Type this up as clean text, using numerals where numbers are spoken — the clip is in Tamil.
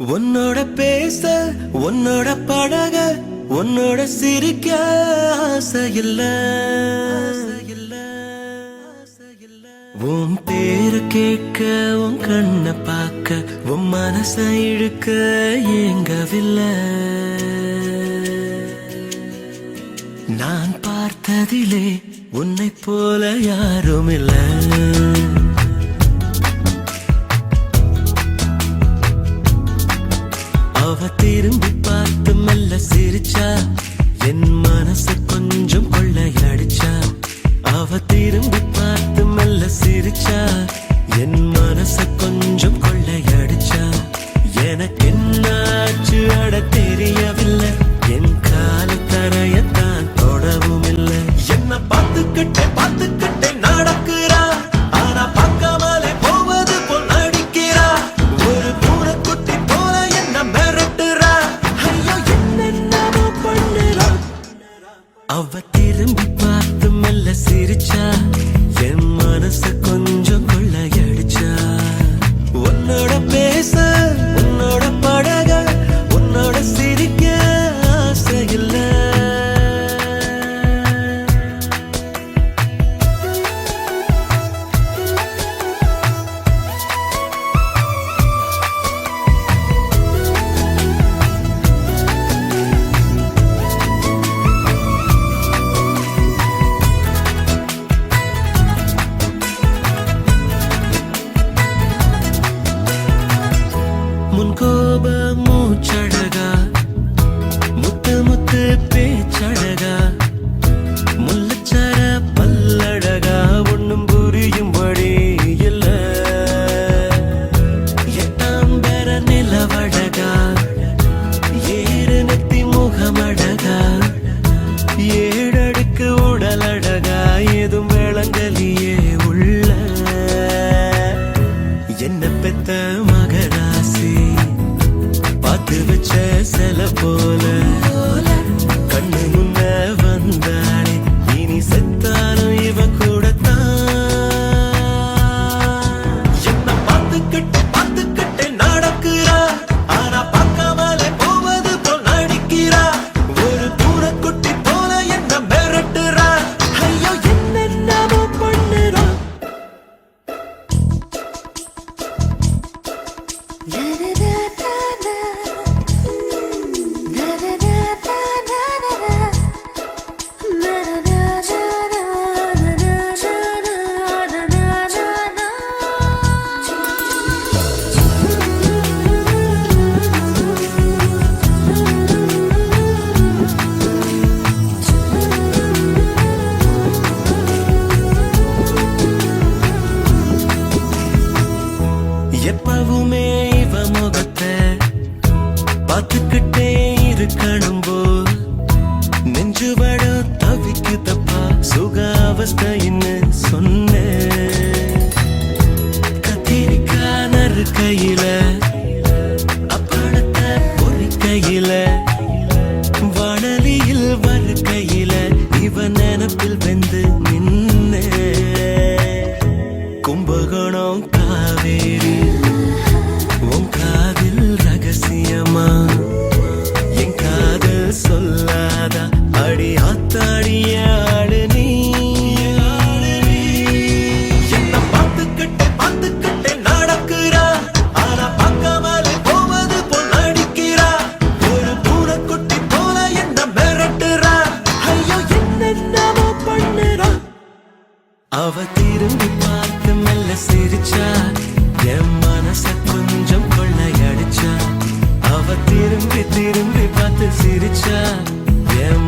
உன்னோட பேச உன்னோட பழக உன்னோட சிரிக்க ஆசை இல்ல உன் பேரு கேட்க உன் கண்ண பார்க்க உன் மனச இழுக்க ஏங்கவில்லை நான் பார்த்ததிலே உன்னை போல யாரும் இல்லை அவ திரும்பி பார்த்து மெல்ல சிரிச்சா என் மனசு கொஞ்சம் கொள்ளையடிச்சா அவ திரும்பி பார்த்து மெல்ல சிரிச்சா என் மனசு கொஞ்சம் கொள்ளையடிச்சா எனக்கு என்னாச்சு அட தெரியவில்லை என் கால தரையத்தான் தொடவும் இல்லை என்ன பார்த்துக்கிட்டே நடக்கிறா ஆனா பார்க்காமலே போவது போல் நடிக்கிறா ஒரு பூனைக்குட்டி போல என்ன மிரட்டுறா ஐயோ என்னென்னமோ பண்ணுறா அவ திரும்பி பார்த்து மெல்ல சிரிச்சா என் மனசு கொஞ்சம் கொள்ளையடிச்சா உன்னோட பேச உன்னோட பழக உன்னோட சிரிக்க ஆசை இல்லை முன்கோப மூச்சழகா முத்து முத்து பேச்சழகா முள்ளச்சர பல்லழகா ஒன்னும் புரியும்படி இல்ல எட்டாம் பெற நிலவழகா ஏறு நெத்தி முகமழகா ஏழடுக்கு உடலழகா ஏதும் விளங்கலியே உள்ள என்ன பெத்த மகராசி பார்த்து வச்ச செல போல கண்ணு முன்ன வந்தாளே இனி செத்தாலும் இவ கூடத்தான் என்ன பார்த்துக்கிட்டே நடக்கிறா ஆனா பார்க்காமலே போவது போல் நடிக்கிறா ஒரு பூனைக்குட்டி போல என்ன மிரட்டுறா ஐயோ என்னென்னமோ பண்ணுறா எப்பவுமே இவ முகத்தை பார்த்துக்கிட்டே இருக்கணும் போல் நெஞ்சுவட தவிக்குதப்பா சுக அவஸ்தைன்னு சொன்ன கத்திரிக்காய் நறுக்கையில அப்பளத்தை பொறிக்கையில வானலியில் வருக்கையில இவ நினப்பில் வெந்து நின்ன கும்பகோணம் காவேரி உன் காதில் ரகசியமா என் காதல் சொல்லாதா அடி ஆத்தாடிய ஆளு நீ என்ன பார்த்துக்கிட்டே நடக்கிறா ஆனா பார்க்காமலே போவது போல் நடிக்கிறா ஒரு பூனைக்குட்டி போல என்ன மிரட்டுறா ஐயோ என்னென்னமோ பண்ணுறா அவ திரும்பி பார்த்து மெல்ல சிரிச்சா என் மனச கொஞ்சம் கொள்ளையடிச்சா அவ திரும்பி பார்த்து சிரிச்சா என்